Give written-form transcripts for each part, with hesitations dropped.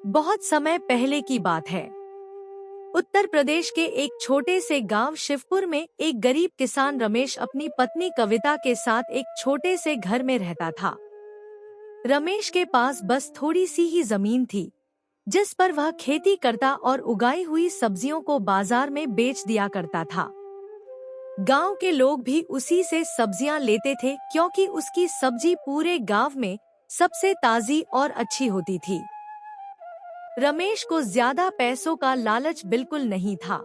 बहुत समय पहले की बात है। उत्तर प्रदेश के एक छोटे से गांव शिवपुर में एक गरीब किसान रमेश अपनी पत्नी कविता के साथ एक छोटे से घर में रहता था। रमेश के पास बस थोड़ी सी ही जमीन थी, जिस पर वह खेती करता और उगाई हुई सब्जियों को बाजार में बेच दिया करता था। गांव के लोग भी उसी से सब्जियां लेते थे, क्योंकि उसकी सब्जी पूरे गांव में सबसे ताजी और अच्छी होती थी। रमेश को ज्यादा पैसों का लालच बिल्कुल नहीं था।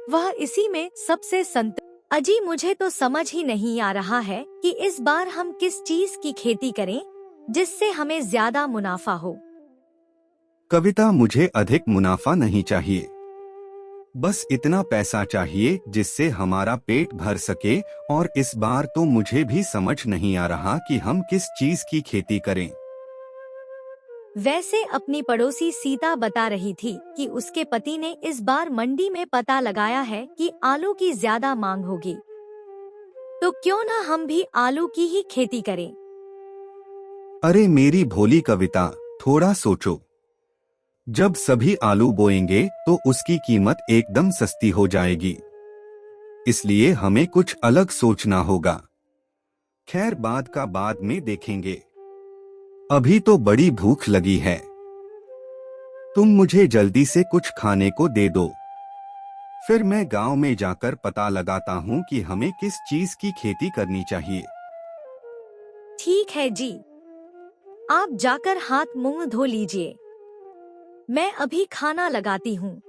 वह इसी में सबसे अजी, मुझे तो समझ ही नहीं आ रहा है कि इस बार हम किस चीज की खेती करें जिससे हमें ज्यादा मुनाफा हो। कविता, मुझे अधिक मुनाफा नहीं चाहिए। बस इतना पैसा चाहिए जिससे हमारा पेट भर सके। और इस बार तो मुझे भी समझ नहीं आ रहा कि हम किस चीज की खेती करें। वैसे अपनी पड़ोसी सीता बता रही थी कि उसके पति ने इस बार मंडी में पता लगाया है कि आलू की ज्यादा मांग होगी, तो क्यों ना हम भी आलू की ही खेती करें। अरे मेरी भोली कविता, थोड़ा सोचो। जब सभी आलू बोएंगे तो उसकी कीमत एकदम सस्ती हो जाएगी। इसलिए हमें कुछ अलग सोचना होगा। खैर, बाद का बाद में देखेंगे। अभी तो बड़ी भूख लगी है। तुम मुझे जल्दी से कुछ खाने को दे दो, फिर मैं गांव में जाकर पता लगाता हूँ कि हमें किस चीज की खेती करनी चाहिए। ठीक है जी, आप जाकर हाथ मुंह धो लीजिए, मैं अभी खाना लगाती हूँ।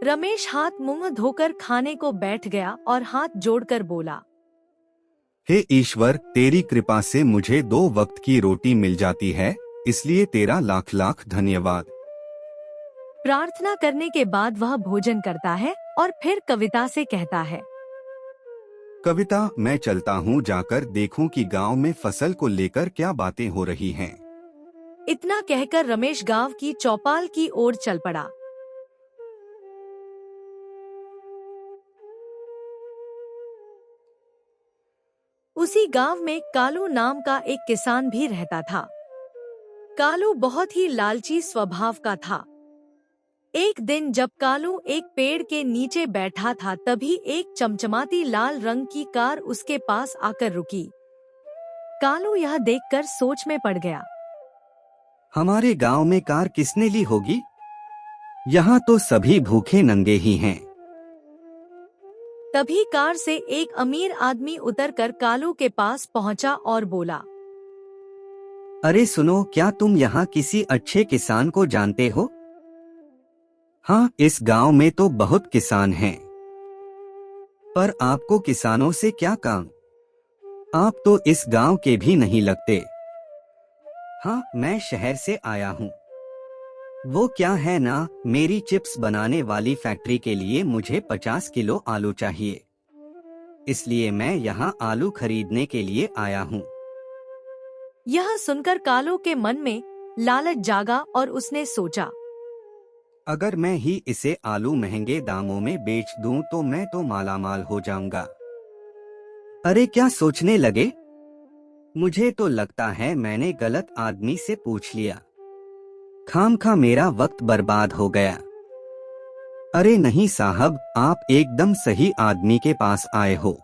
रमेश हाथ मुंह धोकर खाने को बैठ गया और हाथ जोड़कर बोला, हे ईश्वर, तेरी कृपा से मुझे 2 वक्त की रोटी मिल जाती है, इसलिए तेरा लाख लाख धन्यवाद। प्रार्थना करने के बाद वह भोजन करता है और फिर कविता से कहता है, कविता, मैं चलता हूँ, जाकर देखूं कि गांव में फसल को लेकर क्या बातें हो रही हैं। इतना कहकर रमेश गांव की चौपाल की ओर चल पड़ा। उसी गांव में कालू नाम का एक किसान भी रहता था। कालू बहुत ही लालची स्वभाव का था। एक दिन जब कालू एक पेड़ के नीचे बैठा था, तभी एक चमचमाती लाल रंग की कार उसके पास आकर रुकी। कालू यह देखकर सोच में पड़ गया। हमारे गांव में कार किसने ली होगी? यहाँ तो सभी भूखे नंगे ही हैं। तभी कार से एक अमीर आदमी उतरकर कालू के पास पहुंचा और बोला, अरे सुनो, क्या तुम यहाँ किसी अच्छे किसान को जानते हो? हाँ, इस गांव में तो बहुत किसान हैं। पर आपको किसानों से क्या काम? आप तो इस गांव के भी नहीं लगते। हाँ, मैं शहर से आया हूँ। वो क्या है ना, मेरी चिप्स बनाने वाली फैक्ट्री के लिए मुझे 50 किलो आलू चाहिए। इसलिए मैं यहाँ आलू खरीदने के लिए आया हूँ। यह सुनकर कालू के मन में लालच जागा और उसने सोचा, अगर मैं ही इसे आलू महंगे दामों में बेच दूं तो मैं तो मालामाल हो जाऊंगा। अरे क्या सोचने लगे? मुझे तो लगता है मैंने गलत आदमी से पूछ लिया। खामखा मेरा वक्त बर्बाद हो गया। अरे नहीं साहब, आप एकदम सही आदमी के पास आए हो।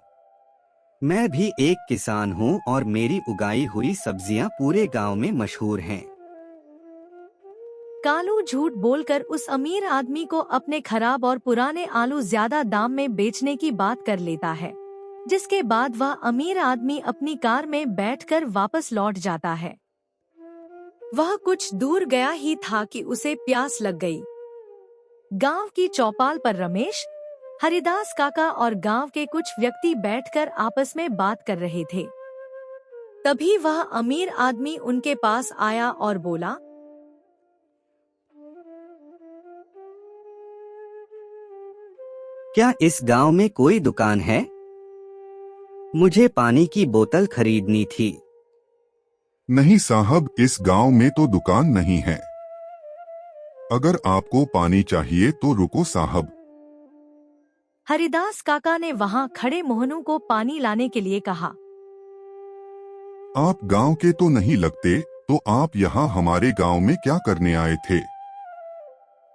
मैं भी एक किसान हूँ और मेरी उगाई हुई सब्जियाँ पूरे गांव में मशहूर हैं। कालू झूठ बोलकर उस अमीर आदमी को अपने खराब और पुराने आलू ज्यादा दाम में बेचने की बात कर लेता है, जिसके बाद वह अमीर आदमी अपनी कार में बैठकर वापस लौट जाता है। वह कुछ दूर गया ही था कि उसे प्यास लग गई। गांव की चौपाल पर रमेश, हरिदास काका और गांव के कुछ व्यक्ति बैठकर आपस में बात कर रहे थे। तभी वह अमीर आदमी उनके पास आया और बोला, क्या इस गांव में कोई दुकान है? मुझे पानी की बोतल खरीदनी थी। नहीं साहब, इस गांव में तो दुकान नहीं है। अगर आपको पानी चाहिए तो रुको साहब। हरिदास काका ने वहां खड़े मोहनों को पानी लाने के लिए कहा। आप गांव के तो नहीं लगते, तो आप यहाँ हमारे गांव में क्या करने आए थे?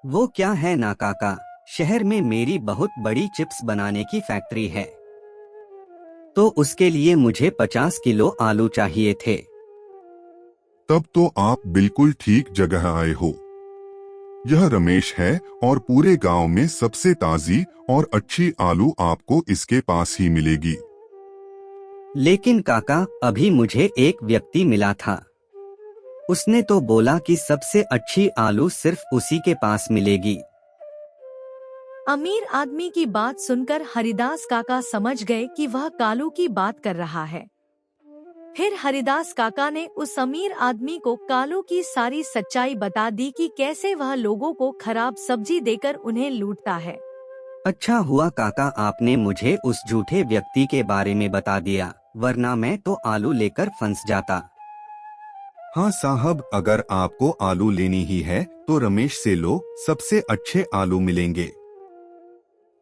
वो क्या है ना काका, शहर में मेरी बहुत बड़ी चिप्स बनाने की फैक्ट्री है, तो उसके लिए मुझे 50 किलो आलू चाहिए थे। तब तो आप बिल्कुल ठीक जगह आए हो। यह रमेश है और पूरे गांव में सबसे ताजी और अच्छी आलू आपको इसके पास ही मिलेगी। लेकिन काका, अभी मुझे एक व्यक्ति मिला था, उसने तो बोला कि सबसे अच्छी आलू सिर्फ उसी के पास मिलेगी। अमीर आदमी की बात सुनकर हरिदास काका समझ गए कि वह कालू की बात कर रहा है। फिर हरिदास काका ने उस अमीर आदमी को कालू की सारी सच्चाई बता दी कि कैसे वह लोगों को खराब सब्जी देकर उन्हें लूटता है। अच्छा हुआ काका, आपने मुझे उस झूठे व्यक्ति के बारे में बता दिया, वरना मैं तो आलू लेकर फंस जाता। हाँ साहब, अगर आपको आलू लेनी ही है तो रमेश से लो, सबसे अच्छे आलू मिलेंगे।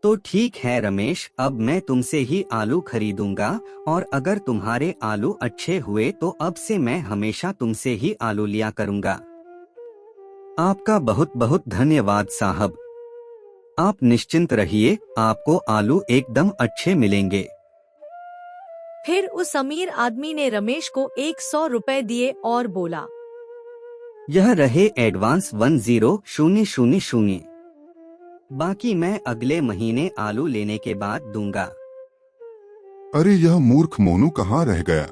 तो ठीक है रमेश, अब मैं तुमसे ही आलू खरीदूंगा, और अगर तुम्हारे आलू अच्छे हुए तो अब से मैं हमेशा तुमसे ही आलू लिया करूंगा। आपका बहुत बहुत धन्यवाद साहब। आप निश्चिंत रहिए, आपको आलू एकदम अच्छे मिलेंगे। फिर उस अमीर आदमी ने रमेश को 100 रुपए दिए और बोला, यह रहे एडवांस 10,000, बाकी मैं अगले महीने आलू लेने के बाद दूंगा। अरे यह मूर्ख मोनू कहाँ रह गया?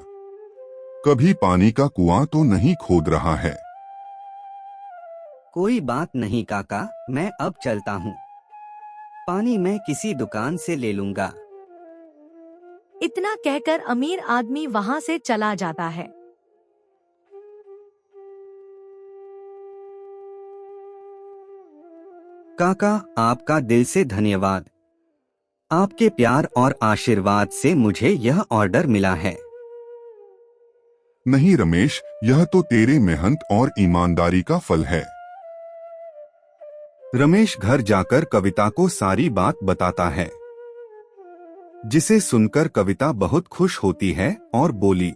कभी पानी का कुआं तो नहीं खोद रहा है? कोई बात नहीं काका, मैं अब चलता हूँ, पानी मैं किसी दुकान से ले लूंगा। इतना कहकर अमीर आदमी वहाँ से चला जाता है। काका, आपका दिल से धन्यवाद। आपके प्यार और आशीर्वाद से मुझे यह ऑर्डर मिला है। नहीं रमेश, यह तो तेरे मेहनत और ईमानदारी का फल है। रमेश घर जाकर कविता को सारी बात बताता है, जिसे सुनकर कविता बहुत खुश होती है और बोली,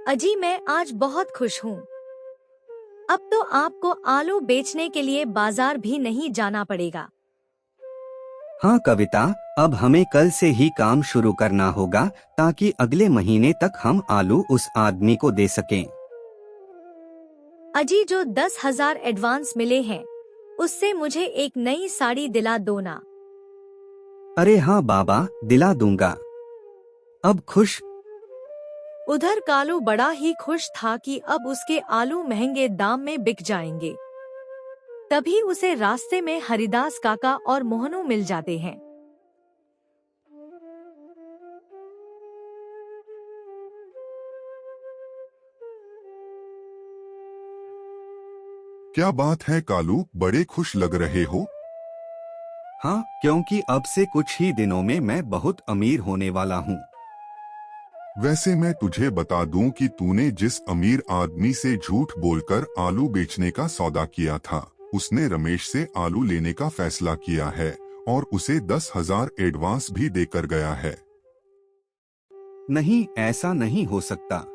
अजी मैं आज बहुत खुश हूँ। अब तो आपको आलू बेचने के लिए बाजार भी नहीं जाना पड़ेगा। हाँ कविता, अब हमें कल से ही काम शुरू करना होगा, ताकि अगले महीने तक हम आलू उस आदमी को दे सकें। अजी जो 10,000 एडवांस मिले हैं, उससे मुझे एक नई साड़ी दिला दो ना। अरे हाँ बाबा, दिला दूंगा। अब खुश? उधर कालू बड़ा ही खुश था कि अब उसके आलू महंगे दाम में बिक जाएंगे। तभी उसे रास्ते में हरिदास काका और मोहनू मिल जाते हैं। क्या बात है कालू, बड़े खुश लग रहे हो? हाँ, क्योंकि अब से कुछ ही दिनों में मैं बहुत अमीर होने वाला हूँ। वैसे मैं तुझे बता दूं कि तूने जिस अमीर आदमी से झूठ बोलकर आलू बेचने का सौदा किया था, उसने रमेश से आलू लेने का फैसला किया है और उसे 10,000 एडवांस भी देकर गया है। नहीं, ऐसा नहीं हो सकता।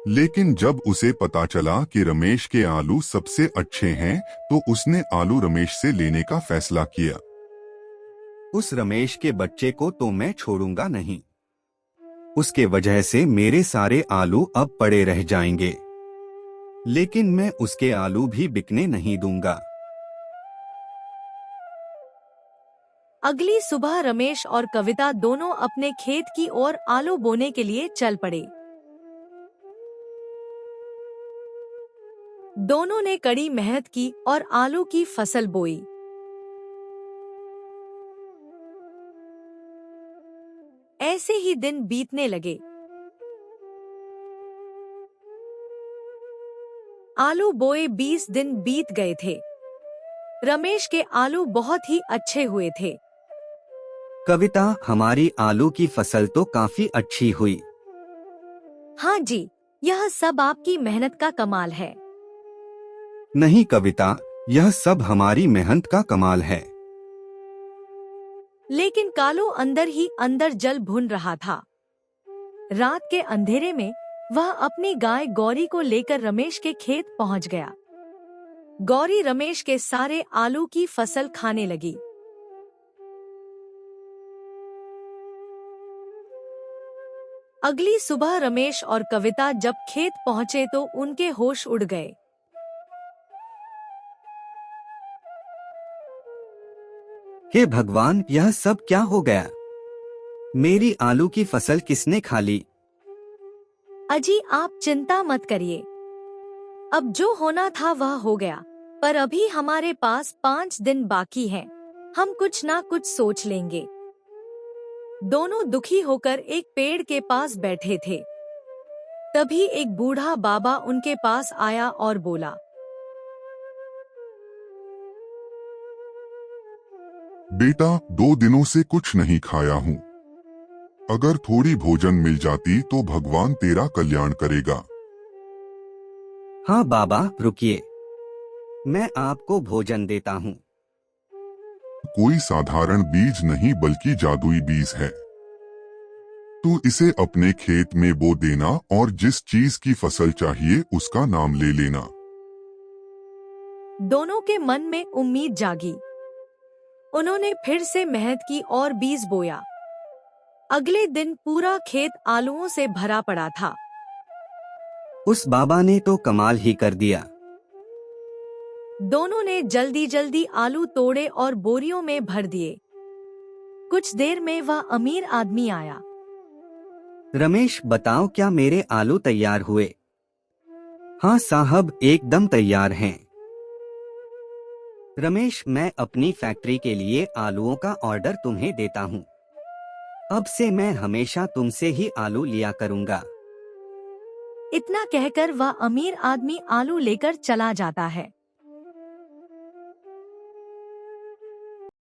लेकिन जब उसे पता चला कि रमेश के आलू सबसे अच्छे हैं, तो उसने आलू रमेश से लेने का फैसला किया। उस रमेश के बच्चे को तो मैं छोड़ूंगा नहीं। उसके वजह से मेरे सारे आलू अब पड़े रह जाएंगे। लेकिन मैं उसके आलू भी बिकने नहीं दूंगा। अगली सुबह रमेश और कविता दोनों अपने खेत की ओर आलू बोने के लिए चल पड़े। दोनों ने कड़ी मेहनत की और आलू की फसल बोई। ऐसे ही दिन बीतने लगे। आलू बोए 20 दिन बीत गए थे। रमेश के आलू बहुत ही अच्छे हुए थे। कविता, हमारी आलू की फसल तो काफी अच्छी हुई। हाँ जी, यह सब आपकी मेहनत का कमाल है। नहीं कविता, यह सब हमारी मेहनत का कमाल है। लेकिन कालू अंदर ही अंदर जल भुन रहा था। रात के अंधेरे में वह अपनी गाय गौरी को लेकर रमेश के खेत पहुंच गया। गौरी रमेश के सारे आलू की फसल खाने लगी। अगली सुबह रमेश और कविता जब खेत पहुंचे तो उनके होश उड़ गए। हे भगवान, यह सब क्या हो गया? मेरी आलू की फसल किसने खा ली? अजी, आप चिंता मत करिए। अब जो होना था वह हो गया, पर अभी हमारे पास 5 दिन बाकी हैं। हम कुछ ना कुछ सोच लेंगे। दोनों दुखी होकर एक पेड़ के पास बैठे थे। तभी एक बूढ़ा बाबा उनके पास आया और बोला, बेटा, 2 दिनों से कुछ नहीं खाया हूँ। अगर थोड़ी भोजन मिल जाती तो भगवान तेरा कल्याण करेगा। हाँ बाबा, रुकिए, मैं आपको भोजन देता हूँ। कोई साधारण बीज नहीं बल्कि जादुई बीज है। तू इसे अपने खेत में बो देना और जिस चीज की फसल चाहिए उसका नाम ले लेना। दोनों के मन में उम्मीद जागी। उन्होंने फिर से मेहनत की और बीज बोया। अगले दिन पूरा खेत आलूओं से भरा पड़ा था। उस बाबा ने तो कमाल ही कर दिया। दोनों ने जल्दी जल्दी आलू तोड़े और बोरियों में भर दिए। कुछ देर में वह अमीर आदमी आया। रमेश, बताओ, क्या मेरे आलू तैयार हुए? हाँ साहब, एकदम तैयार हैं। रमेश, मैं अपनी फैक्ट्री के लिए आलूओं का ऑर्डर तुम्हें देता हूँ। अब से मैं हमेशा तुमसे ही आलू लिया करूँगा। इतना कहकर वह अमीर आदमी आलू लेकर चला जाता है।